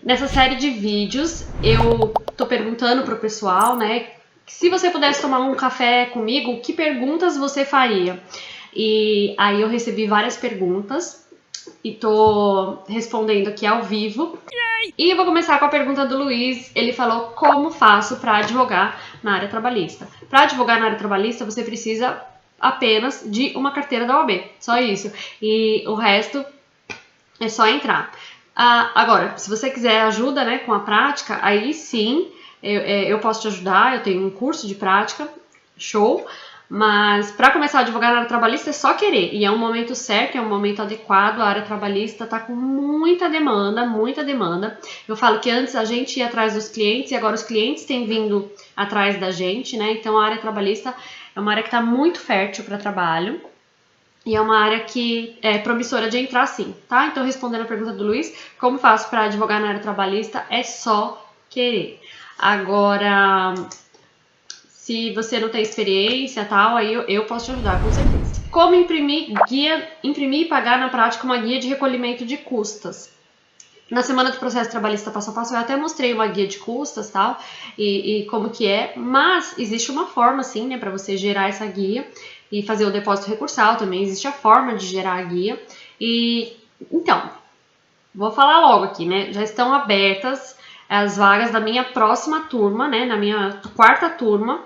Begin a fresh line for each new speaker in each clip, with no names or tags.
Nessa série de vídeos, eu tô perguntando pro pessoal, né, se você pudesse tomar um café comigo, que perguntas você faria? E aí eu recebi várias perguntas e tô respondendo aqui ao vivo. E eu vou começar com a pergunta do Luiz. Ele falou: como faço para advogar na área trabalhista? Para advogar na área trabalhista, você precisa apenas de uma carteira da OAB, só isso. E o resto é só entrar. Agora, se você quiser ajuda, né, com a prática, aí sim eu posso te ajudar. Eu tenho um curso de prática, show. Mas para começar a advogar na área trabalhista é só querer. E é um momento certo, é um momento adequado. A área trabalhista está com muita demanda, muita demanda. Eu falo que antes a gente ia atrás dos clientes e agora os clientes têm vindo atrás da gente, né? Então a área trabalhista é uma área que está muito fértil para trabalho. E é uma área que é promissora de entrar sim, tá? Então, respondendo a pergunta do Luiz, como faço para advogar na área trabalhista? É só querer. Agora, se você não tem experiência e tal, aí eu posso te ajudar, com certeza. Como imprimir e pagar na prática uma guia de recolhimento de custas? Na semana do processo trabalhista passo a passo, eu até mostrei uma guia de custas, tal, e como que é, mas existe uma forma, sim, né, para você gerar essa guia e fazer o depósito recursal também, existe a forma de gerar a guia. E, então, vou falar logo aqui, né, já estão abertas as vagas da minha próxima turma, né, na minha quarta turma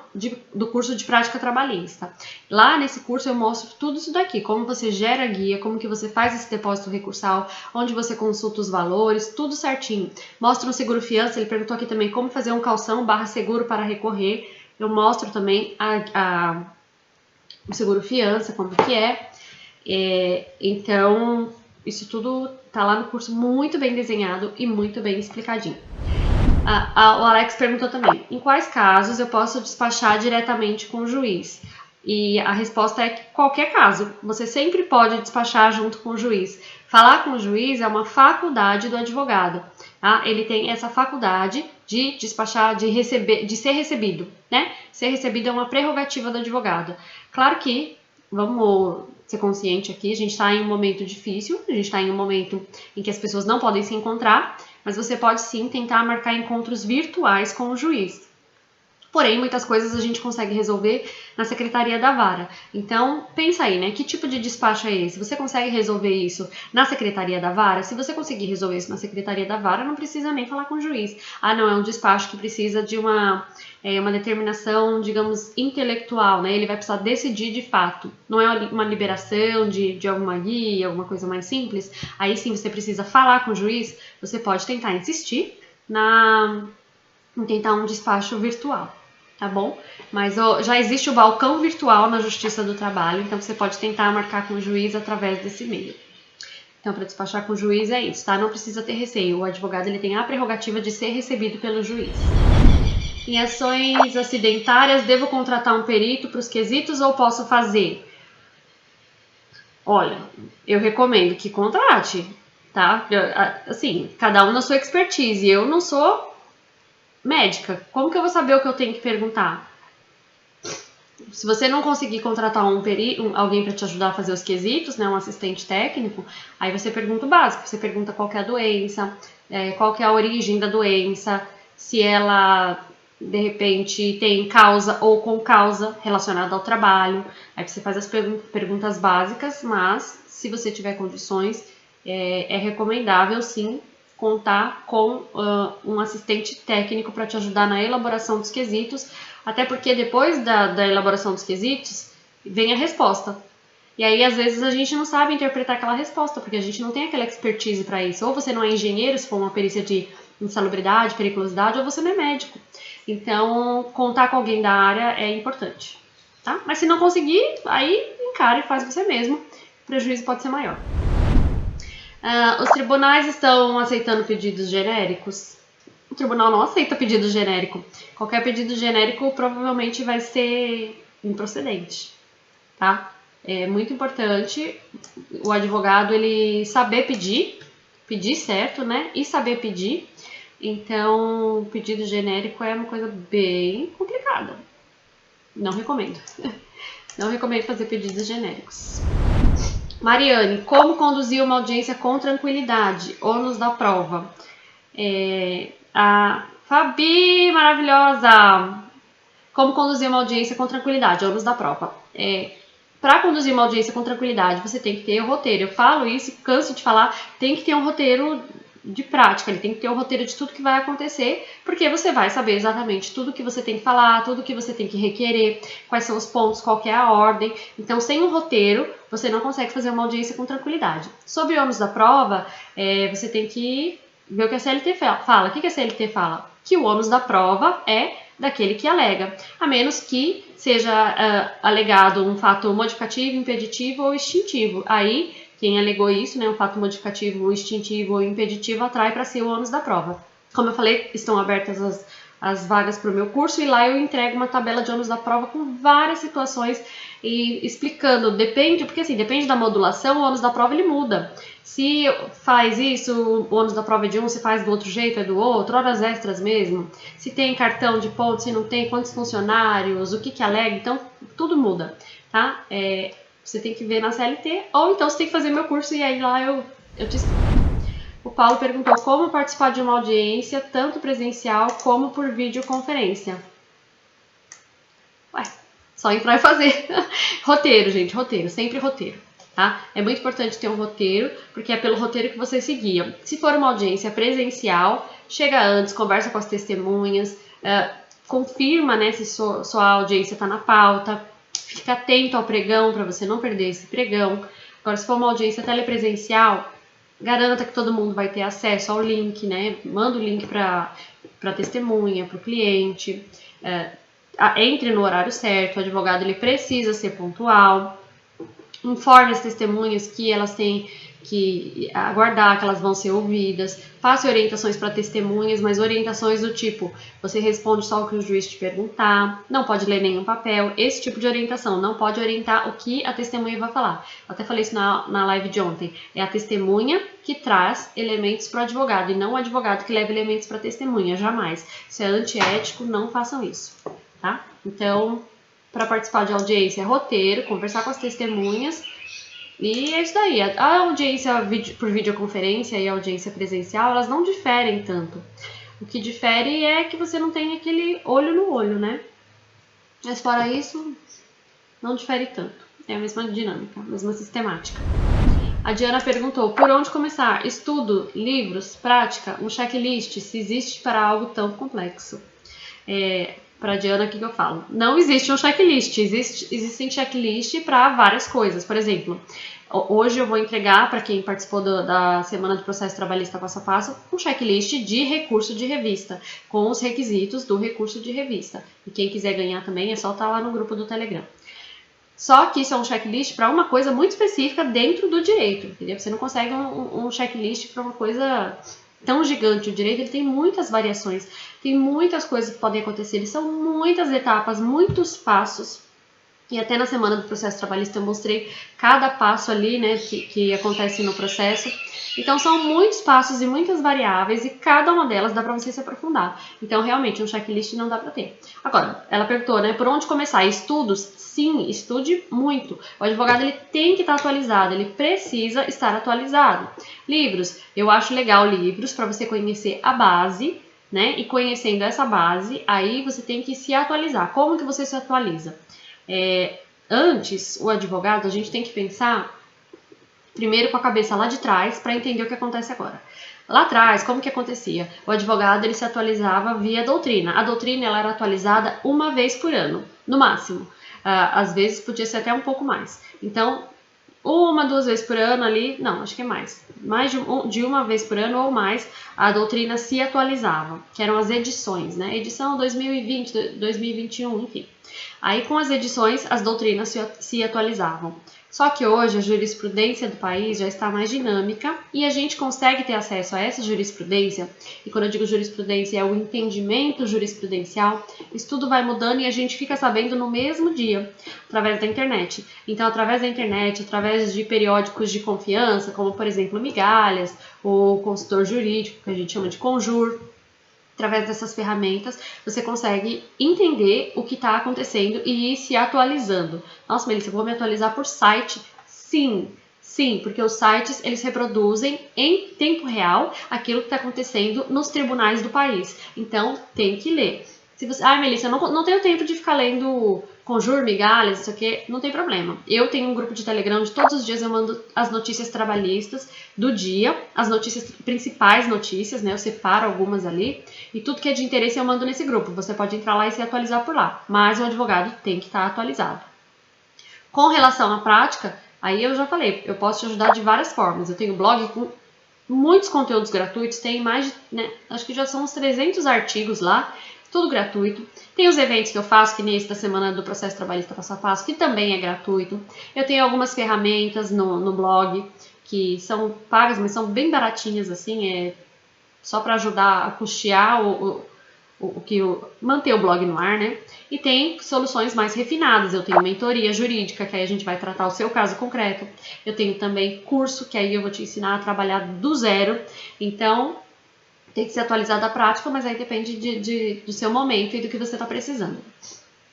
do curso de prática trabalhista. Lá nesse curso eu mostro tudo isso daqui, como você gera a guia, como que você faz esse depósito recursal, onde você consulta os valores, tudo certinho. Mostro um seguro fiança, ele perguntou aqui também como fazer um calção / seguro para recorrer. Eu mostro também o seguro fiança, como que então, isso tudo tá lá no curso muito bem desenhado e muito bem explicadinho. O Alex perguntou também, em quais casos eu posso despachar diretamente com o juiz? E a resposta é que qualquer caso, você sempre pode despachar junto com o juiz. Falar com o juiz é uma faculdade do advogado, tá? Ele tem essa faculdade de despachar, de ser recebido, né? Ser recebido é uma prerrogativa do advogado. Claro que, vamos ser consciente aqui, a gente está em um momento difícil, a gente está em um momento em que as pessoas não podem se encontrar, mas você pode sim tentar marcar encontros virtuais com o juiz. Porém, muitas coisas a gente consegue resolver na secretaria da vara. Então, pensa aí, né? Que tipo de despacho é esse? Você consegue resolver isso na secretaria da vara? Se você conseguir resolver isso na secretaria da vara, não precisa nem falar com o juiz. Ah, não, é um despacho que precisa de uma determinação, digamos, intelectual, né? Ele vai precisar decidir de fato. Não é uma liberação de alguma guia, alguma coisa mais simples. Aí sim você precisa falar com o juiz. Você pode tentar insistir em tentar um despacho virtual. Tá bom? Mas já existe o balcão virtual na Justiça do Trabalho, então você pode tentar marcar com o juiz através desse meio. Então, para despachar com o juiz é isso, tá? Não precisa ter receio. O advogado ele tem a prerrogativa de ser recebido pelo juiz. Em ações acidentárias, devo contratar um perito para os quesitos ou posso fazer? Olha, eu recomendo que contrate, tá? Assim, cada um na sua expertise. Eu não sou médica, como que eu vou saber o que eu tenho que perguntar? Se você não conseguir contratar alguém para te ajudar a fazer os quesitos, né, um assistente técnico, aí você pergunta o básico, você pergunta qual que é a doença, qual que é a origem da doença, se ela, de repente, tem causa ou com causa relacionada ao trabalho. Aí você faz as perguntas básicas, mas se você tiver condições, é recomendável, sim, contar com um assistente técnico para te ajudar na elaboração dos quesitos, até porque depois da elaboração dos quesitos vem a resposta. E aí, às vezes, a gente não sabe interpretar aquela resposta, porque a gente não tem aquela expertise para isso. Ou você não é engenheiro, se for uma perícia de insalubridade, periculosidade, ou você não é médico. Então, contar com alguém da área é importante, tá? Mas se não conseguir, aí encara e faz você mesmo. O prejuízo pode ser maior. Os tribunais estão aceitando pedidos genéricos? O tribunal não aceita pedido genérico. Qualquer pedido genérico provavelmente vai ser improcedente, tá? É muito importante o advogado ele saber pedir certo, né? E saber pedir. Então, pedido genérico é uma coisa bem complicada. Não recomendo. Não recomendo fazer pedidos genéricos. Mariane, como conduzir uma audiência com tranquilidade? Ônus da prova. A Fabi, maravilhosa! Como conduzir uma audiência com tranquilidade, ônus da prova. Para conduzir uma audiência com tranquilidade, você tem que ter o roteiro. Eu falo isso, canso de falar, tem que ter um roteiro de prática, ele tem que ter um roteiro de tudo que vai acontecer, porque você vai saber exatamente tudo que você tem que falar, tudo que você tem que requerer, quais são os pontos, qual que é a ordem. Então, sem um roteiro, você não consegue fazer uma audiência com tranquilidade. Sobre o ônus da prova, você tem que ver o que a CLT fala. O que a CLT fala? Que o ônus da prova é daquele que alega, a menos que seja alegado um fato modificativo, impeditivo ou extintivo. Aí, quem alegou isso, né, um fato modificativo, extintivo ou impeditivo, atrai para si o ônus da prova. Como eu falei, estão abertas as vagas para o meu curso e lá eu entrego uma tabela de ônus da prova com várias situações e explicando, porque assim, depende da modulação, o ônus da prova ele muda. Se faz isso, o ônus da prova é de um, se faz do outro jeito, é do outro, horas extras mesmo. Se tem cartão de pontos, se não tem, quantos funcionários, o que alega, então tudo muda, tá? Você tem que ver na CLT, ou então você tem que fazer meu curso e aí lá eu te explico. O Paulo perguntou como participar de uma audiência, tanto presencial como por videoconferência. Ué, só entrar e fazer. Roteiro, gente, roteiro, sempre roteiro. Tá? É muito importante ter um roteiro, porque é pelo roteiro que você se guia. Se for uma audiência presencial, chega antes, conversa com as testemunhas, confirma, né, se sua audiência está na pauta, fica atento ao pregão para você não perder esse pregão. Agora, se for uma audiência telepresencial, garanta que todo mundo vai ter acesso ao link, né? Manda o link para a testemunha, para o cliente. Entre no horário certo, o advogado ele precisa ser pontual. Informe as testemunhas que elas têm que aguardar, que elas vão ser ouvidas. Faça orientações para testemunhas, mas orientações do tipo, você responde só o que o juiz te perguntar, não pode ler nenhum papel, esse tipo de orientação, não pode orientar o que a testemunha vai falar. Eu até falei isso na live de ontem. É a testemunha que traz elementos para o advogado e não o advogado que leva elementos para a testemunha, jamais. Isso é antiético, não façam isso, tá? Então, para participar de audiência, roteiro, conversar com as testemunhas e é isso daí. A audiência por videoconferência e a audiência presencial, elas não diferem tanto. O que difere é que você não tem aquele olho no olho, né? Mas fora isso, não difere tanto. É a mesma dinâmica, a mesma sistemática. A Diana perguntou, por onde começar? Estudo, livros, prática, um checklist, se existe para algo tão complexo. Para a Diana, o que eu falo? Não existe um checklist, existem checklists para várias coisas. Por exemplo, hoje eu vou entregar, para quem participou da Semana do Processo Trabalhista Passo a Passo, um checklist de recurso de revista, com os requisitos do recurso de revista. E quem quiser ganhar também é só estar lá no grupo do Telegram. Só que isso é um checklist para uma coisa muito específica dentro do direito, entendeu? Você não consegue um checklist para uma coisa tão gigante. O direito ele tem muitas variações, tem muitas coisas que podem acontecer, são muitas etapas, muitos passos. E até na Semana do Processo Trabalhista eu mostrei cada passo ali, né, que acontece no processo. Então são muitos passos e muitas variáveis e cada uma delas dá para você se aprofundar. Então realmente um checklist não dá para ter. Agora, ela perguntou, né, por onde começar? Estudos? Sim, estude muito. O advogado ele tem que estar atualizado, ele precisa estar atualizado. Livros, eu acho legal livros para você conhecer a base, né? E conhecendo essa base, aí você tem que se atualizar. Como que você se atualiza? Antes, o advogado, a gente tem que pensar primeiro com a cabeça lá de trás para entender o que acontece agora. Lá atrás, como que acontecia? O advogado ele se atualizava via doutrina. A doutrina ela era atualizada uma vez por ano, no máximo. Às vezes podia ser até um pouco mais. Então, uma, 2 vezes por ano ali, não, acho que é mais. Mais de uma vez por ano ou mais, a doutrina se atualizava, que eram as edições, né? Edição 2020, 2021, enfim. Aí, com as edições, as doutrinas se atualizavam. Só que hoje a jurisprudência do país já está mais dinâmica e a gente consegue ter acesso a essa jurisprudência. E quando eu digo jurisprudência, é o entendimento jurisprudencial. Isso tudo vai mudando e a gente fica sabendo no mesmo dia, através da internet. Então, através da internet, através de periódicos de confiança, como por exemplo Migalhas, o Consultor Jurídico, que a gente chama de Conjur, através dessas ferramentas, você consegue entender o que está acontecendo e ir se atualizando. Nossa, Melissa, eu vou me atualizar por site? Sim, Sim, porque os sites, eles reproduzem em tempo real aquilo que está acontecendo nos tribunais do país. Então, tem que ler. Se você, Melissa, eu não tenho tempo de ficar lendo Conjur, Migalhas, isso aqui, não tem problema. Eu tenho um grupo de Telegram onde todos os dias eu mando as notícias trabalhistas do dia, as notícias, principais notícias, né? Eu separo algumas ali, e tudo que é de interesse eu mando nesse grupo. Você pode entrar lá e se atualizar por lá. Mas o advogado tem que estar atualizado. Com relação à prática, aí eu já falei, eu posso te ajudar de várias formas. Eu tenho blog com muitos conteúdos gratuitos, tem mais de, né, acho que já são uns 300 artigos lá, tudo gratuito. Tem os eventos que eu faço, que nem esse da semana do processo trabalhista passo a passo, que também é gratuito. Eu tenho algumas ferramentas no blog que são pagas, mas são bem baratinhas, assim, só para ajudar a custear manter o blog no ar, né? E tem soluções mais refinadas. Eu tenho mentoria jurídica, que aí a gente vai tratar o seu caso concreto. Eu tenho também curso, que aí eu vou te ensinar a trabalhar do zero. Então, tem que ser atualizado a prática, mas aí depende do seu momento e do que você está precisando,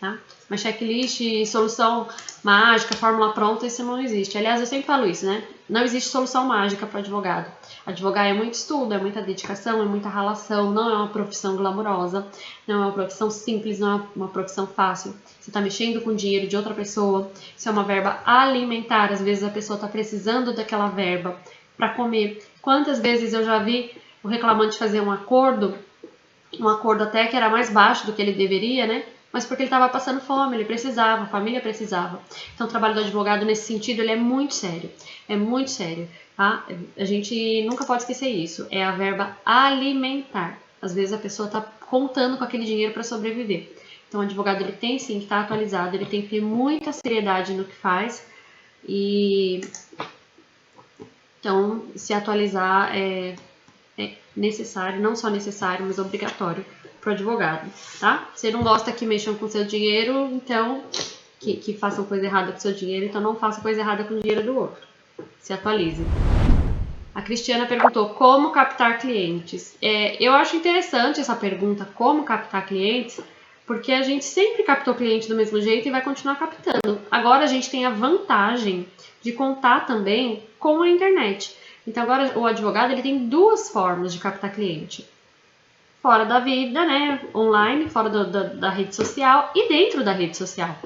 tá? Mas checklist, solução mágica, fórmula pronta, isso não existe. Aliás, eu sempre falo isso, né? Não existe solução mágica para advogado. Advogar é muito estudo, é muita dedicação, é muita ralação, não é uma profissão glamurosa, não é uma profissão simples, não é uma profissão fácil. Você está mexendo com o dinheiro de outra pessoa, isso é uma verba alimentar, às vezes a pessoa está precisando daquela verba para comer. Quantas vezes eu já vi o reclamante fazer um acordo até que era mais baixo do que ele deveria, né? Mas porque ele estava passando fome, ele precisava, a família precisava. Então o trabalho do advogado nesse sentido ele é muito sério, tá? A gente nunca pode esquecer isso, é a verba alimentar. Às vezes a pessoa está contando com aquele dinheiro para sobreviver. Então o advogado ele tem sim que estar atualizado, ele tem que ter muita seriedade no que faz e então se atualizar é necessário, não só necessário, mas obrigatório para o advogado, tá? Você não gosta que mexam com seu dinheiro, então que façam coisa errada com seu dinheiro, então não faça coisa errada com o dinheiro do outro. Se atualize. A Cristiana perguntou como captar clientes. Eu acho interessante essa pergunta, como captar clientes, porque a gente sempre captou cliente do mesmo jeito e vai continuar captando. Agora a gente tem a vantagem de contar também com a internet. Então agora o advogado ele tem duas formas de captar cliente. Fora da vida, né, online, fora da rede social e dentro da rede social.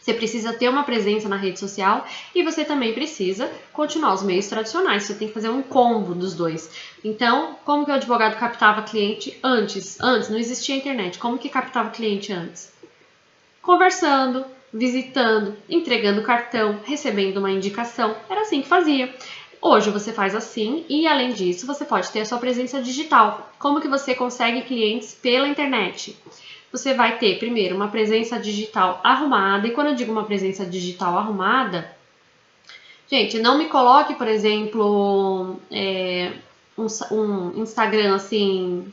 Você precisa ter uma presença na rede social e você também precisa continuar os meios tradicionais. Você tem que fazer um combo dos dois. Então, como que o advogado captava cliente antes? Antes não existia internet. Como que captava cliente antes? Conversando, visitando, entregando cartão, recebendo uma indicação. Era assim que fazia. Hoje você faz assim e, além disso, você pode ter a sua presença digital. Como que você consegue clientes pela internet? Você vai ter, primeiro, uma presença digital arrumada. E quando eu digo uma presença digital arrumada, gente, não me coloque, por exemplo, um Instagram assim,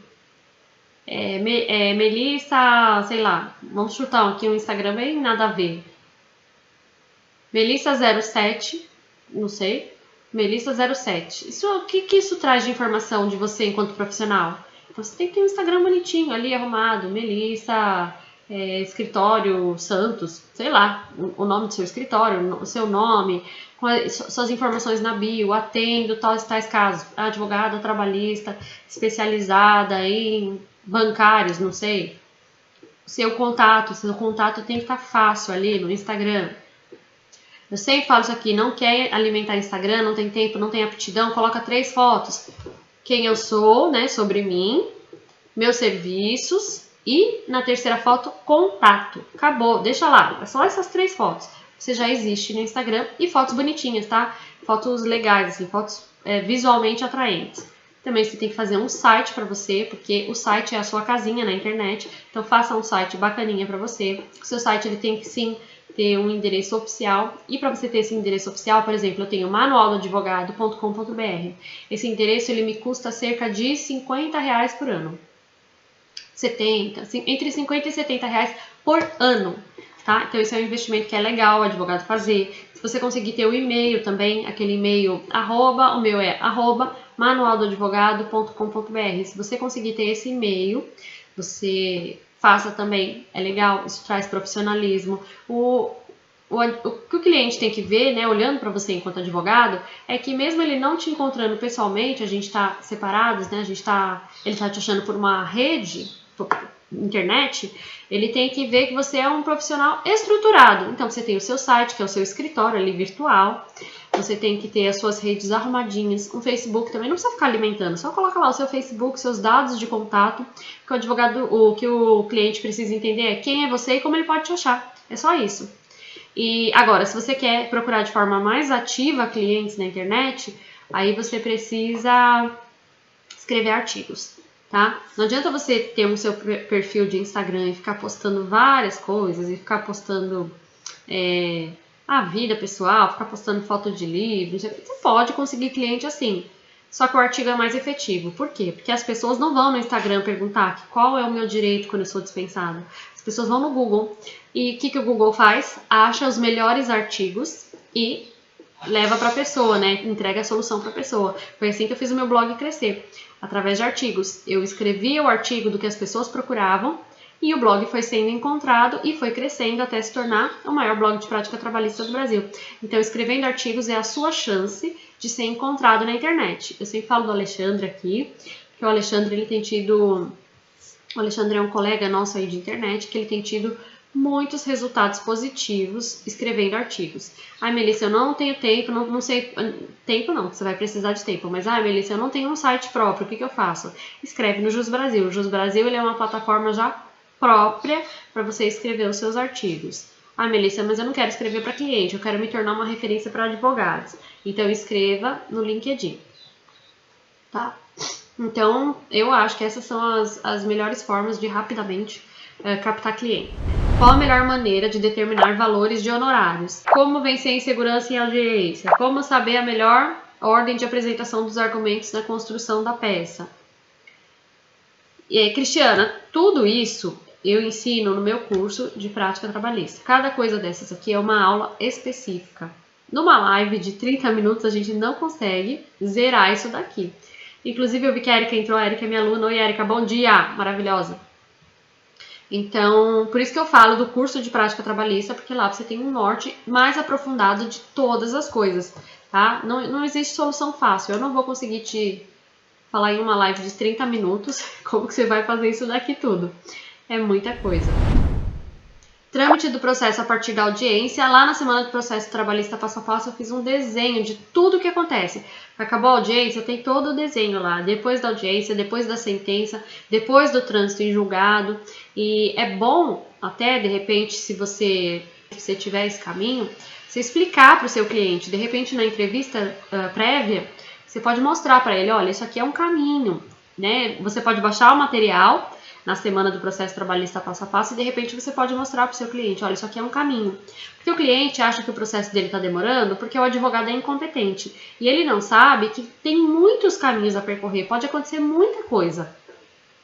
Melissa, sei lá, vamos chutar aqui um Instagram bem nada a ver. Melissa07, não sei. Melissa07. O que isso traz de informação de você enquanto profissional? Você tem que ter um Instagram bonitinho ali, arrumado. Melissa, escritório Santos, sei lá, o nome do seu escritório, o seu nome, com suas informações na bio, atendo tais casos. Advogada trabalhista, especializada em bancários, não sei. Seu contato tem que estar fácil ali no Instagram. Eu sempre falo isso aqui, não quer alimentar Instagram, não tem tempo, não tem aptidão, coloca 3 fotos. Quem eu sou, né, sobre mim, meus serviços e na terceira foto, contato. Acabou, deixa lá, é só essas 3 fotos. Você já existe no Instagram e fotos bonitinhas, tá? Fotos legais, assim, fotos visualmente atraentes. Também você tem que fazer um site para você, porque o site é a sua casinha na internet. Então faça um site bacaninha para você. O seu site ele tem que sim ter um endereço oficial. E para você ter esse endereço oficial, por exemplo, eu tenho manualdoadvogado.com.br. Esse endereço ele me custa cerca de R$50 por ano. 70, entre 50 e 70 reais por ano, tá? Então esse é um investimento que é legal o advogado fazer. Se você conseguir ter o e-mail também, aquele e-mail @, o meu é @manualdoadvogado.com.br. Se você conseguir ter esse e-mail, você faça também, é legal, isso traz profissionalismo. o que o cliente tem que ver, né, olhando para você enquanto advogado, é que mesmo ele não te encontrando pessoalmente, a gente está separados, né, ele está te achando por uma rede, por internet, ele tem que ver que você é um profissional estruturado. Então você tem o seu site, que é o seu escritório ali virtual, você tem que ter as suas redes arrumadinhas, um Facebook também, não precisa ficar alimentando, só coloca lá o seu Facebook, seus dados de contato, que o advogado, o que o cliente precisa entender é quem é você e como ele pode te achar. É só isso. E agora, se você quer procurar de forma mais ativa clientes na internet, aí você precisa escrever artigos, tá? Não adianta você ter o seu perfil de Instagram e ficar postando várias coisas e ficar postando a vida pessoal, ficar postando foto de livro. Você pode conseguir cliente assim, só que o artigo é mais efetivo. Por quê? Porque as pessoas não vão no Instagram perguntar qual é o meu direito quando eu sou dispensado. As pessoas vão no Google. E o que o Google faz? Acha os melhores artigos e leva para a pessoa, né? Entrega a solução para a pessoa. Foi assim que eu fiz o meu blog crescer, através de artigos. Eu escrevia o artigo do que as pessoas procuravam e o blog foi sendo encontrado e foi crescendo até se tornar o maior blog de prática trabalhista do Brasil. Então, escrevendo artigos é a sua chance de ser encontrado na internet. Eu sempre falo do Alexandre aqui, que o Alexandre ele tem tido... O Alexandre é um colega nosso aí de internet que ele tem tido muitos resultados positivos escrevendo artigos. Ai, Melissa, eu não tenho tempo, não sei... Tempo não, você vai precisar de tempo. Mas, Melissa, eu não tenho um site próprio, o que eu faço? Escreve no Jus Brasil. O Jus Brasil ele é uma plataforma já própria para você escrever os seus artigos. Melissa, mas eu não quero escrever para cliente, eu quero me tornar uma referência para advogados. Então, escreva no LinkedIn. Tá? Então, eu acho que essas são as melhores formas de rapidamente captar cliente. Qual a melhor maneira de determinar valores de honorários? Como vencer a insegurança em audiência? Como saber a melhor ordem de apresentação dos argumentos na construção da peça? Cristiana, tudo isso eu ensino no meu curso de prática trabalhista. Cada coisa dessas aqui é uma aula específica. Numa live de 30 minutos a gente não consegue zerar isso daqui. Inclusive eu vi que a Erika entrou, a Erika é minha aluna. Oi, Erika, bom dia, maravilhosa. Então, por isso que eu falo do curso de prática trabalhista, porque lá você tem um norte mais aprofundado de todas as coisas, tá? Não existe solução fácil, eu não vou conseguir te falar em uma live de 30 minutos como que você vai fazer isso daqui tudo. É muita coisa. Trâmite do processo a partir da audiência. Lá na semana do processo trabalhista passo a passo eu fiz um desenho de tudo o que acontece. Acabou a audiência, tem todo o desenho lá. Depois da audiência, depois da sentença, depois do trânsito em julgado. E é bom até, de repente, se você tiver esse caminho, você explicar para o seu cliente. De repente, na entrevista prévia, você pode mostrar para ele, olha, isso aqui é um caminho, né? Você pode baixar o material na semana do processo trabalhista passo a passo e de repente você pode mostrar para o seu cliente, olha, isso aqui é um caminho. Porque o cliente acha que o processo dele está demorando porque o advogado é incompetente. E ele não sabe que tem muitos caminhos a percorrer, pode acontecer muita coisa.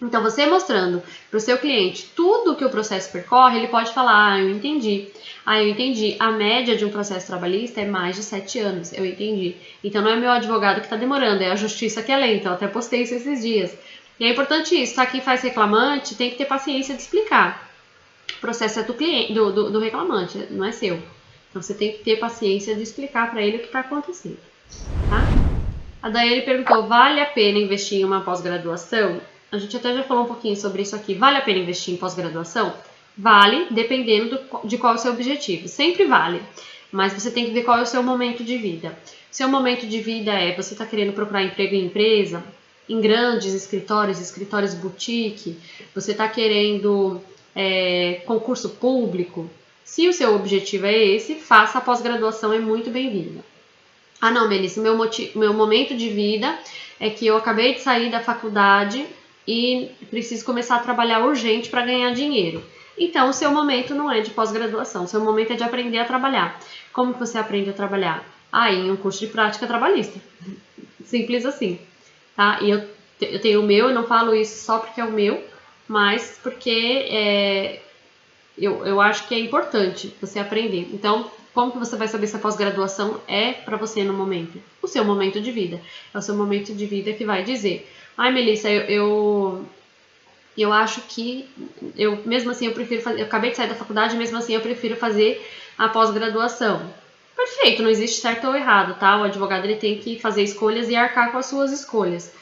Então, você mostrando para o seu cliente tudo que o processo percorre, ele pode falar, eu entendi. Eu entendi. A média de um processo trabalhista é mais de 7 anos, eu entendi. Então, não é meu advogado que está demorando, é a justiça que é lenta. Eu até postei isso esses dias. E é importante isso, tá? Quem faz reclamante tem que ter paciência de explicar. O processo é do cliente, do reclamante, não é seu. Então você tem que ter paciência de explicar para ele o que está acontecendo, tá? A Daiane perguntou, vale a pena investir em uma pós-graduação? A gente até já falou um pouquinho sobre isso aqui. Vale a pena investir em pós-graduação? Vale, dependendo de qual é o seu objetivo. Sempre vale, mas você tem que ver qual é o seu momento de vida. Seu momento de vida você está querendo procurar emprego em empresa, em grandes escritórios boutique, você está querendo concurso público. Se o seu objetivo é esse, faça a pós-graduação, é muito bem-vinda. Não, Melissa, meu momento de vida é que eu acabei de sair da faculdade e preciso começar a trabalhar urgente para ganhar dinheiro. Então, o seu momento não é de pós-graduação, o seu momento é de aprender a trabalhar. Como que você aprende a trabalhar? Em um curso de prática trabalhista. Simples assim. Tá? E eu tenho o meu, eu não falo isso só porque é o meu, mas porque eu acho que é importante você aprender. Então, como que você vai saber se a pós-graduação é para você no momento? O seu momento de vida. É o seu momento de vida que vai dizer, Melissa, eu acho que, mesmo assim eu prefiro fazer, eu acabei de sair da faculdade, mesmo assim eu prefiro fazer a pós-graduação. Perfeito, não existe certo ou errado, tá? O advogado ele tem que fazer escolhas e arcar com as suas escolhas.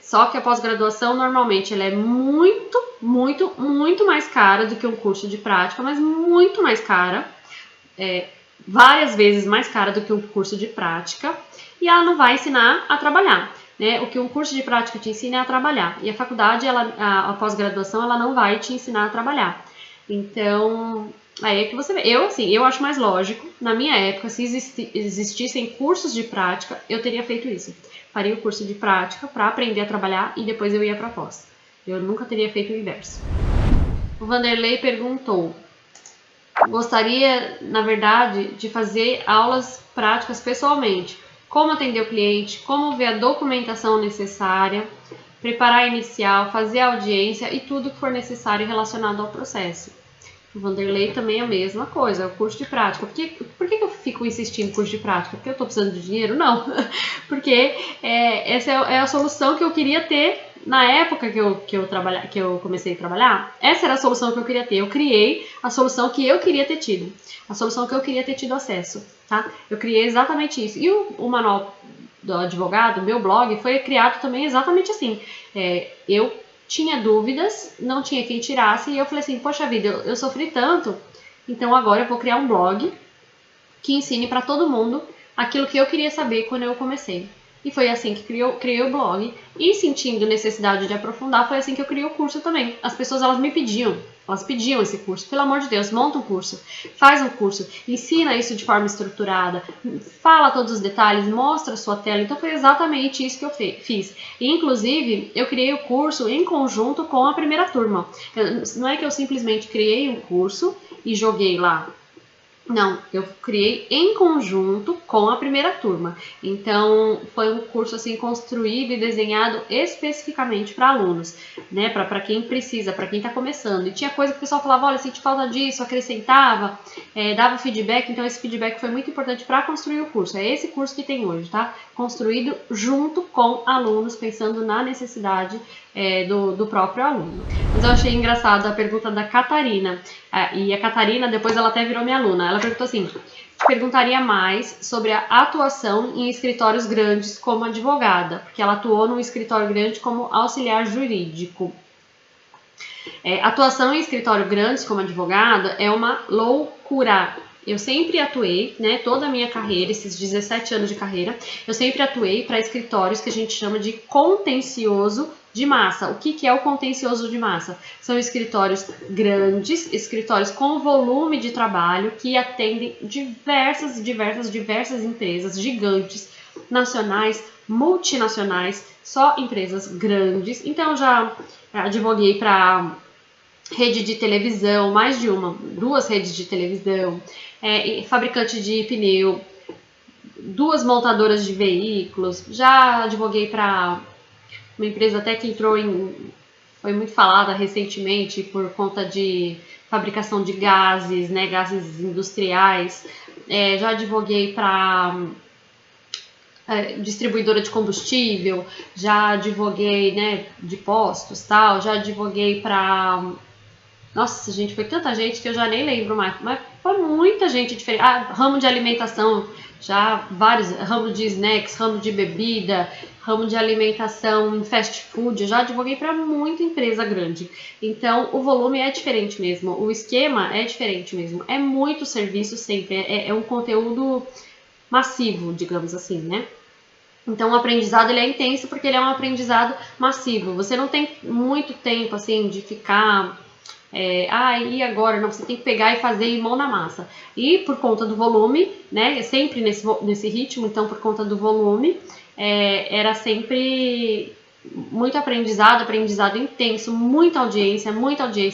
Só que a pós-graduação, normalmente, ela é muito, muito, muito mais cara do que um curso de prática, mas muito mais cara. Várias vezes mais cara do que um curso de prática. E ela não vai ensinar a trabalhar. Né? O que um curso de prática te ensina é a trabalhar. E a faculdade, a pós-graduação, ela não vai te ensinar a trabalhar. Então, aí é que você vê. Eu acho mais lógico. Na minha época, se existissem cursos de prática, eu teria feito isso. Faria o curso de prática para aprender a trabalhar e depois eu ia para pós. Eu nunca teria feito o inverso. O Vanderlei perguntou: gostaria, na verdade, de fazer aulas práticas pessoalmente. Como atender o cliente, como ver a documentação necessária, preparar a inicial, fazer a audiência e tudo que for necessário relacionado ao processo. O Vanderlei também é a mesma coisa, o curso de prática. Por que eu fico insistindo no curso de prática? Porque eu estou precisando de dinheiro? Não. Porque essa é a solução que eu queria ter na época que eu comecei a trabalhar. Essa era a solução que eu queria ter. Eu criei a solução que eu queria ter tido. A solução que eu queria ter tido acesso. Tá? Eu criei exatamente isso. E o manual do advogado, meu blog, foi criado também exatamente assim. Eu tinha dúvidas, não tinha quem tirasse, e eu falei assim, poxa vida, eu sofri tanto, então agora eu vou criar um blog que ensine para todo mundo aquilo que eu queria saber quando eu comecei. E foi assim que criei o blog, e sentindo necessidade de aprofundar, foi assim que eu criei o curso também. As pessoas, elas pediam esse curso, pelo amor de Deus, monta um curso, faz um curso, ensina isso de forma estruturada, fala todos os detalhes, mostra a sua tela. Então foi exatamente isso que eu fiz. E, inclusive, eu criei o curso em conjunto com a primeira turma. Não é que eu simplesmente criei um curso e joguei lá. Não, eu criei em conjunto com a primeira turma. Então, foi um curso assim construído e desenhado especificamente para alunos, né? Para quem precisa, para quem está começando. E tinha coisa que o pessoal falava, olha, senti falta disso, acrescentava, dava feedback. Então, esse feedback foi muito importante para construir o curso. É esse curso que tem hoje, tá? Construído junto com alunos, pensando na necessidade do próprio aluno. Mas eu achei engraçado a pergunta da Catarina. E a Catarina, depois ela até virou minha aluna. Ela perguntou assim: perguntaria mais sobre a atuação em escritórios grandes como advogada, porque ela atuou num escritório grande como auxiliar jurídico. Atuação em escritório grande como advogada é uma loucura. Eu sempre atuei, né, toda a minha carreira, esses 17 anos de carreira, eu sempre atuei para escritórios que a gente chama de contencioso de massa. O que é o contencioso de massa? São escritórios grandes, escritórios com volume de trabalho que atendem diversas empresas gigantes, nacionais, multinacionais, só empresas grandes. Então, já advoguei para rede de televisão, mais de duas redes de televisão, fabricante de pneu, 2 montadoras de veículos, já advoguei para uma empresa até que foi muito falada recentemente por conta de fabricação de gases, né, gases industriais, já advoguei para distribuidora de combustível, já advoguei, né, de postos, tal, já advoguei para... Nossa, gente, foi tanta gente que eu já nem lembro mais, mas foi muita gente diferente. Ramo de alimentação, já vários, ramo de snacks, ramo de bebida, ramo de alimentação em fast food, eu já advoguei para muita empresa grande. Então, o volume é diferente mesmo, o esquema é diferente mesmo, é muito serviço sempre, é um conteúdo massivo, digamos assim, né? Então, o aprendizado ele é intenso porque ele é um aprendizado massivo. Você não tem muito tempo, assim, de ficar... e agora? Não, você tem que pegar e fazer mão na massa. E por conta do volume, né, sempre nesse ritmo, então por conta do volume, era sempre muito aprendizado intenso, muita audiência,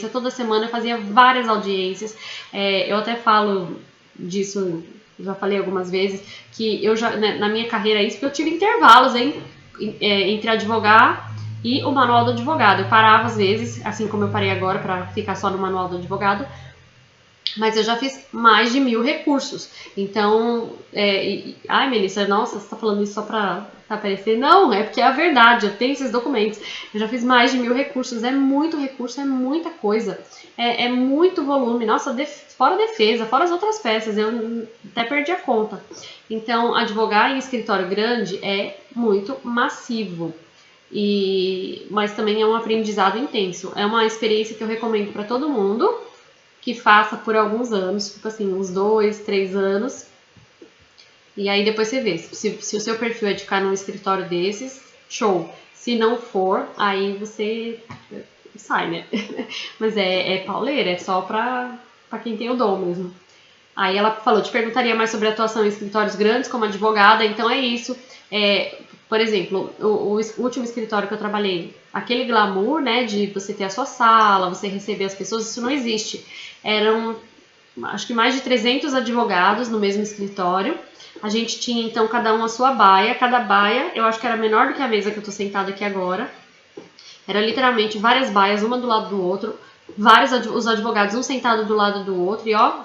toda semana eu fazia várias audiências, eu até falo disso, já falei algumas vezes, que eu já, né, na minha carreira isso, porque eu tive intervalos entre advogar e o manual do advogado. Eu parava às vezes, assim como eu parei agora para ficar só no manual do advogado, Mas eu já fiz mais de 1000 recursos. Então, ai, Melissa, nossa, você tá falando isso só pra aparecer? Não, é porque é a verdade, eu tenho esses documentos. Eu já fiz mais de 1000 recursos. É muito recurso, é muita coisa. É muito volume. Nossa, fora defesa, fora as outras peças, eu até perdi a conta. Então, advogar em escritório grande é muito massivo. Mas também é um aprendizado intenso. É uma experiência que eu recomendo para todo mundo que faça por alguns anos, tipo assim, uns 2, 3 anos. E aí depois você vê. Se o seu perfil é de ficar num escritório desses, show. Se não for, aí você sai, né? Mas é pauleira, é só pra quem tem o dom mesmo. Aí ela falou, te perguntaria mais sobre a atuação em escritórios grandes como advogada, então é isso. Por exemplo, o último escritório que eu trabalhei, aquele glamour, né, de você ter a sua sala, você receber as pessoas, isso não existe. Eram, acho que mais de 300 advogados no mesmo escritório. A gente tinha, então, cada um a sua baia. Cada baia, eu acho que era menor do que a mesa que eu tô sentada aqui agora. Era literalmente várias baias, uma do lado do outro. Os advogados, um sentado do lado do outro. E ó,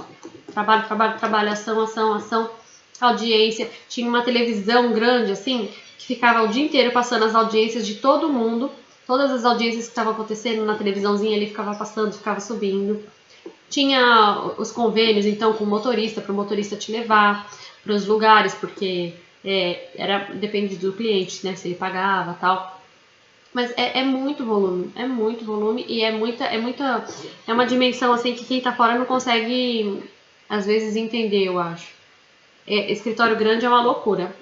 trabalho, trabalho, trabalho, ação, ação, ação, audiência. Tinha uma televisão grande, assim, que ficava o dia inteiro passando as audiências de todo mundo. Todas as audiências que estavam acontecendo na televisãozinha ali ficava passando, ficava subindo. Tinha os convênios, então, com o motorista, para o motorista te levar para os lugares, porque depende do cliente, né, se ele pagava tal. Mas é muito volume e é uma dimensão assim que quem tá fora não consegue, às vezes, entender, eu acho. Escritório grande é uma loucura,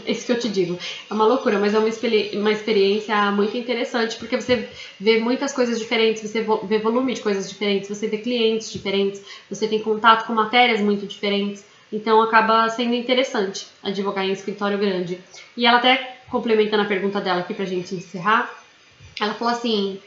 é isso que eu te digo. É uma loucura, mas é uma experiência muito interessante, porque você vê muitas coisas diferentes, você vê volume de coisas diferentes, você vê clientes diferentes, você tem contato com matérias muito diferentes, então acaba sendo interessante advogar em escritório grande. E ela até, complementando a pergunta dela aqui pra gente encerrar, ela falou assim...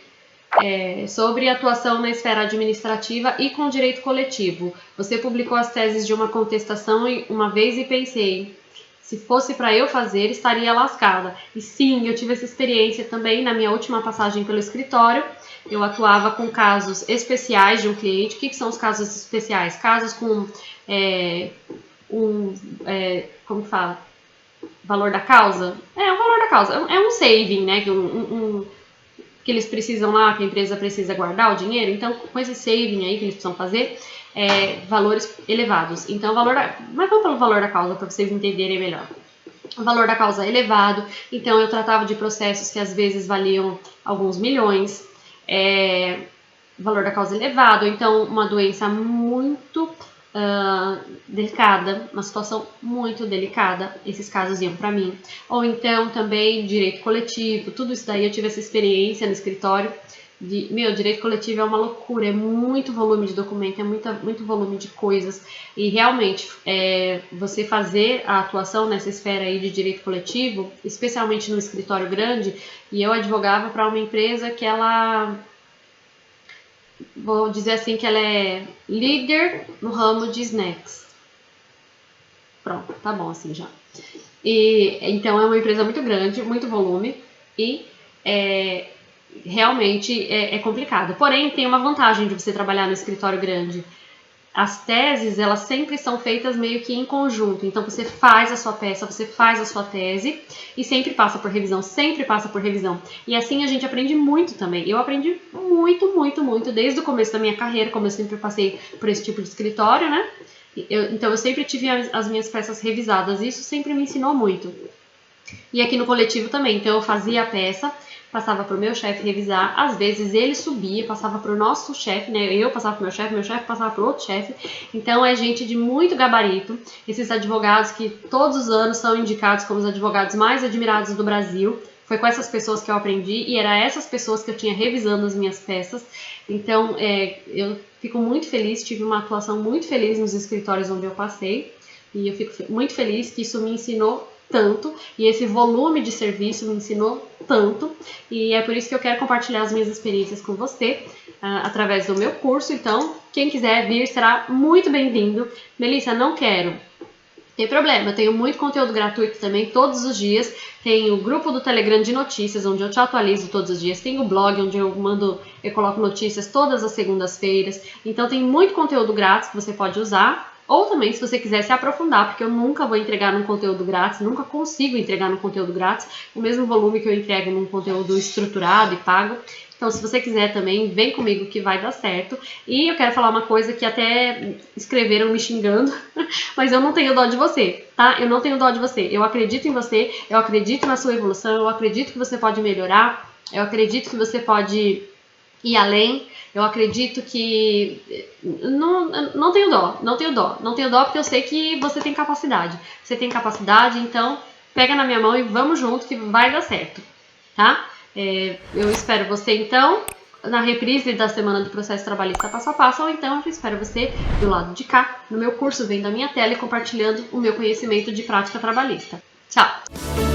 sobre atuação na esfera administrativa e com direito coletivo. Você publicou as teses de uma contestação uma vez e pensei, se fosse para eu fazer, estaria lascada. E sim, eu tive essa experiência também na minha última passagem pelo escritório. Eu atuava com casos especiais de um cliente. O que são os casos especiais? Casos com como que fala? Valor da causa? O valor da causa. É um saving, né? Que eles precisam lá, que a empresa precisa guardar o dinheiro, então com esse saving aí que eles precisam fazer, valores elevados. Então, mas vamos pelo valor da causa para vocês entenderem melhor. O valor da causa é elevado, então eu tratava de processos que às vezes valiam alguns milhões, valor da causa elevado, então uma doença muito delicada, uma situação muito delicada, esses casos iam para mim. Ou então também direito coletivo, tudo isso daí eu tive essa experiência no escritório. Direito coletivo é uma loucura, é muito volume de documento, é muito volume de coisas. E realmente, você fazer a atuação nessa esfera aí de direito coletivo, especialmente no escritório grande, e eu advogava para uma empresa que ela... Vou dizer assim que ela é líder no ramo de snacks. Pronto, tá bom assim já. E então é uma empresa muito grande, muito volume e realmente é complicado. Porém, tem uma vantagem de você trabalhar no escritório grande. As teses, elas sempre são feitas meio que em conjunto. Então, você faz a sua peça, você faz a sua tese e sempre passa por revisão, E assim a gente aprende muito também. Eu aprendi muito desde o começo da minha carreira, como eu sempre passei por esse tipo de escritório, né? Então, eu sempre tive as minhas peças revisadas. Isso sempre me ensinou muito. E aqui no coletivo também. Então, eu fazia a peça, passava para o meu chefe revisar, às vezes ele subia, passava para o nosso chefe, né? Eu passava para o meu chefe passava para o outro chefe. Então é gente de muito gabarito, esses advogados que todos os anos são indicados como os advogados mais admirados do Brasil. Foi com essas pessoas que eu aprendi e era essas pessoas que eu tinha revisando as minhas peças. Então eu fico muito feliz, tive uma atuação muito feliz nos escritórios onde eu passei e eu fico muito feliz que isso me ensinou tanto, e esse volume de serviço me ensinou tanto, e é por isso que eu quero compartilhar as minhas experiências com você, através do meu curso. Então, quem quiser vir será muito bem-vindo. Melissa, não quero Tem problema, eu tenho muito conteúdo gratuito também todos os dias. Tem o grupo do Telegram de notícias, onde eu te atualizo todos os dias. Tem o blog, onde eu coloco notícias todas as segundas-feiras. Então tem muito conteúdo grátis que você pode usar. Ou também, se você quiser se aprofundar, porque eu nunca vou entregar num conteúdo grátis, nunca consigo entregar num conteúdo grátis o mesmo volume que eu entrego num conteúdo estruturado e pago. Então, se você quiser também, vem comigo que vai dar certo. E eu quero falar uma coisa que até escreveram me xingando, mas eu não tenho dó de você, tá? Eu não tenho dó de você. Eu acredito em você, eu acredito na sua evolução, eu acredito que você pode melhorar, eu acredito que você pode ir além, eu acredito que... Não tenho dó, não tenho dó. Não tenho dó porque eu sei que você tem capacidade. Você tem capacidade, então pega na minha mão e vamos junto que vai dar certo, tá? Eu espero você então na reprise da semana do processo trabalhista passo a passo, ou então eu espero você do lado de cá, no meu curso, vendo a minha tela e compartilhando o meu conhecimento de prática trabalhista. Tchau!